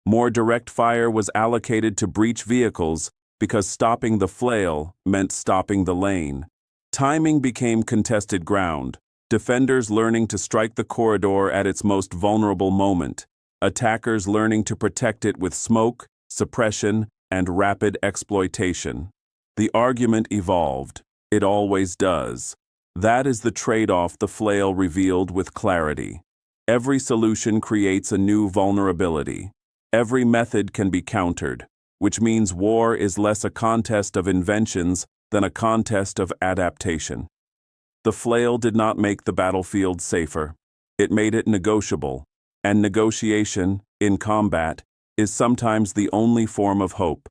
More direct fire was allocated to breach vehicles because stopping the flail meant stopping the lane. Timing became contested ground, defenders learning to strike the corridor at its most vulnerable moment, attackers learning to protect it with smoke, suppression, and rapid exploitation. The argument evolved. It always does. That is the trade-off the flail revealed with clarity. Every solution creates a new vulnerability. Every method can be countered, which means war is less a contest of inventions than a contest of adaptation. The flail did not make the battlefield safer. It made it negotiable, and negotiation, in combat, is sometimes the only form of hope.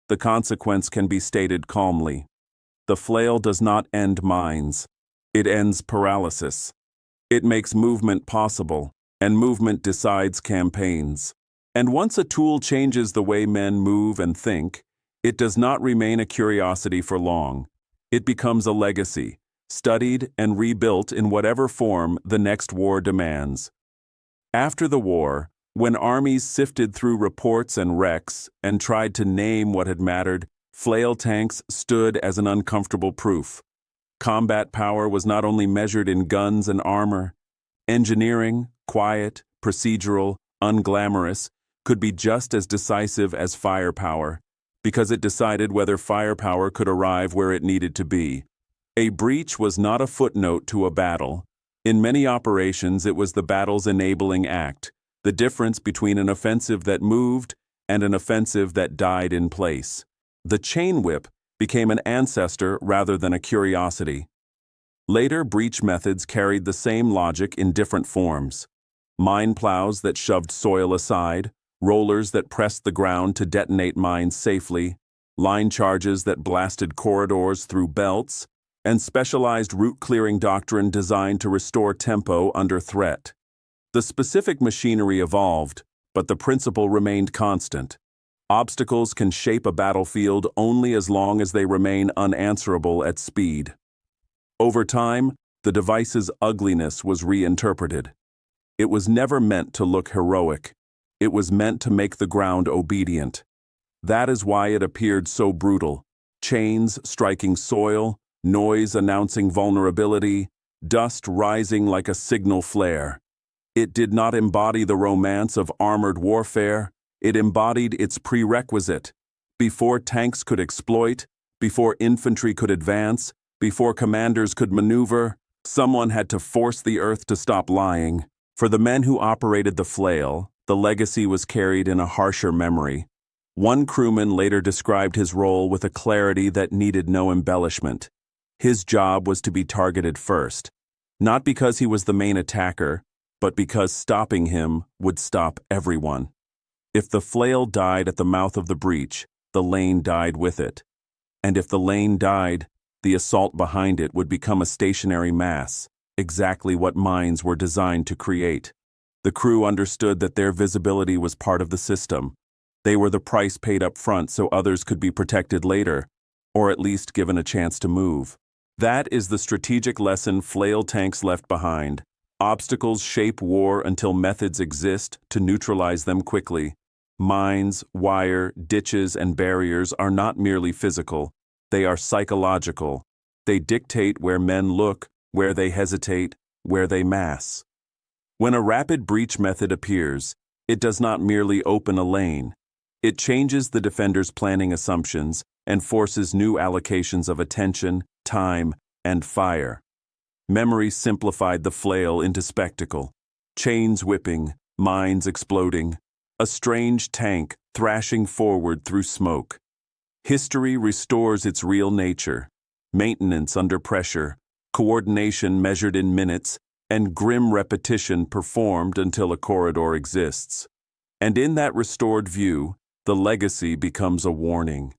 The consequence can be stated calmly. The flail does not end mines. It ends paralysis. It makes movement possible, and movement decides campaigns. And once a tool changes the way men move and think, it does not remain a curiosity for long. It becomes a legacy, studied and rebuilt in whatever form the next war demands. After the war, when armies sifted through reports and wrecks and tried to name what had mattered, flail tanks stood as an uncomfortable proof. Combat power was not only measured in guns and armor. Engineering, quiet, procedural, unglamorous, could be just as decisive as firepower, because it decided whether firepower could arrive where it needed to be. A breach was not a footnote to a battle. In many operations, it was the battle's enabling act, the difference between an offensive that moved and an offensive that died in place. The chain whip became an ancestor rather than a curiosity. Later, breach methods carried the same logic in different forms. Mine plows that shoved soil aside, rollers that pressed the ground to detonate mines safely, line charges that blasted corridors through belts, and specialized route-clearing doctrine designed to restore tempo under threat. The specific machinery evolved, but the principle remained constant. Obstacles can shape a battlefield only as long as they remain unanswerable at speed. Over time, the device's ugliness was reinterpreted. It was never meant to look heroic. It was meant to make the ground obedient. That is why it appeared so brutal. Chains striking soil, noise announcing vulnerability, dust rising like a signal flare. It did not embody the romance of armored warfare. It embodied its prerequisite. Before tanks could exploit, before infantry could advance, before commanders could maneuver, someone had to force the earth to stop lying. For the men who operated the flail, the legacy was carried in a harsher memory. One crewman later described his role with a clarity that needed no embellishment. His job was to be targeted first, not because he was the main attacker, but because stopping him would stop everyone. If the flail died at the mouth of the breach, the lane died with it. And if the lane died, the assault behind it would become a stationary mass, exactly what mines were designed to create. The crew understood that their visibility was part of the system. They were the price paid up front so others could be protected later, or at least given a chance to move. That is the strategic lesson flail tanks left behind. Obstacles shape war until methods exist to neutralize them quickly. Mines, wire, ditches, and barriers are not merely physical. They are psychological. They dictate where men look, where they hesitate, where they mass. When a rapid breach method appears, it does not merely open a lane. It changes the defender's planning assumptions and forces new allocations of attention, time, and fire. Memory simplified the flail into spectacle. Chains whipping, mines exploding, a strange tank thrashing forward through smoke. History restores its real nature. Maintenance under pressure, coordination measured in minutes, and grim repetition performed until a corridor exists. And in that restored view, the legacy becomes a warning.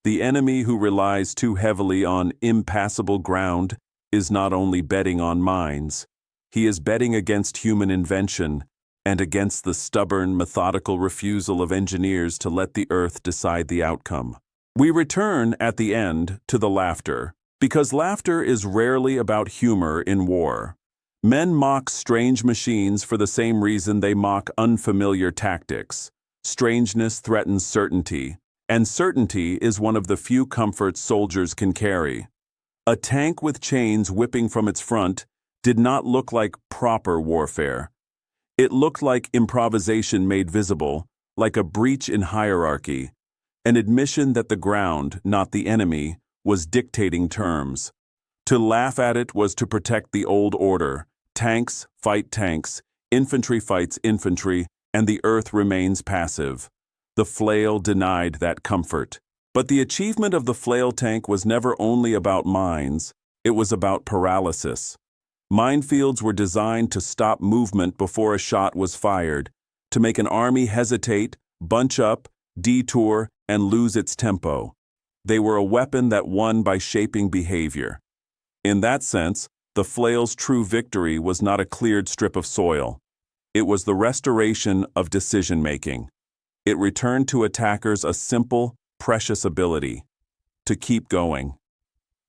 The enemy who relies too heavily on impassable ground is not only betting on mines, he is betting against human invention and against the stubborn, methodical refusal of engineers to let the earth decide the outcome. We return at the end to the laughter, because laughter is rarely about humor in war. Men mock strange machines for the same reason they mock unfamiliar tactics. Strangeness threatens certainty, and certainty is one of the few comforts soldiers can carry. A tank with chains whipping from its front did not look like proper warfare. It looked like improvisation made visible, like a breach in hierarchy, an admission that the ground, not the enemy, was dictating terms. To laugh at it was to protect the old order. Tanks fight tanks, infantry fights infantry, and the earth remains passive. The flail denied that comfort. But the achievement of the flail tank was never only about mines, it was about paralysis. Minefields were designed to stop movement before a shot was fired, to make an army hesitate, bunch up, detour, and lose its tempo. They were a weapon that won by shaping behavior. In that sense, the flail's true victory was not a cleared strip of soil. It was the restoration of decision-making. It returned to attackers a simple, precious ability: to keep going.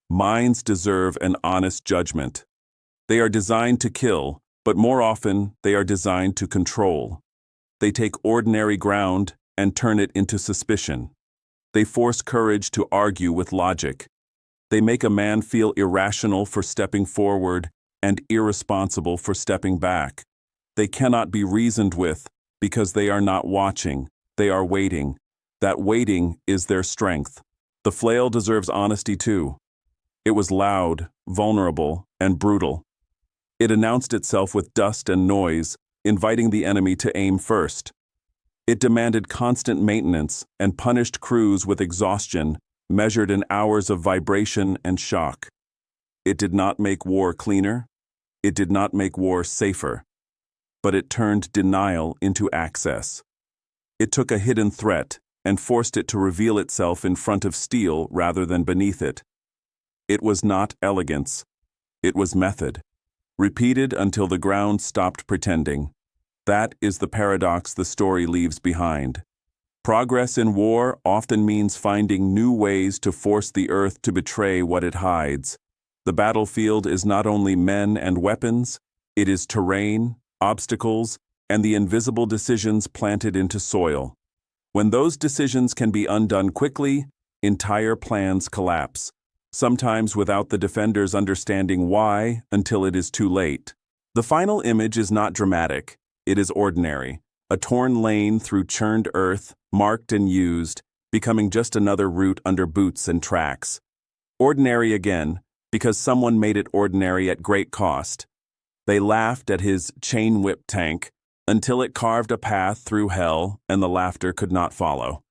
Mines deserve an honest judgment. They are designed to kill, but more often they are designed to control. They take ordinary ground and turn it into suspicion. They force courage to argue with logic. They make a man feel irrational for stepping forward and irresponsible for stepping back. They cannot be reasoned with because they are not watching, they are waiting. That waiting is their strength. The flail deserves honesty too. It was loud, vulnerable, and brutal. It announced itself with dust and noise, inviting the enemy to aim first. It demanded constant maintenance and punished crews with exhaustion, measured in hours of vibration and shock. It did not make war cleaner. It did not make war safer. But it turned denial into access. It took a hidden threat and forced it to reveal itself in front of steel rather than beneath it. It was not elegance. It was method. Repeated until the ground stopped pretending. That is the paradox the story leaves behind. Progress in war often means finding new ways to force the earth to betray what it hides. The battlefield is not only men and weapons, it is terrain, obstacles, and the invisible decisions planted into soil. When those decisions can be undone quickly, entire plans collapse, sometimes without the defenders understanding why until it is too late. The final image is not dramatic, it is ordinary. A torn lane through churned earth, marked and used, becoming just another route under boots and tracks. Ordinary again, because someone made it ordinary at great cost. They laughed at his chain whip tank until it carved a path through hell and the laughter could not follow.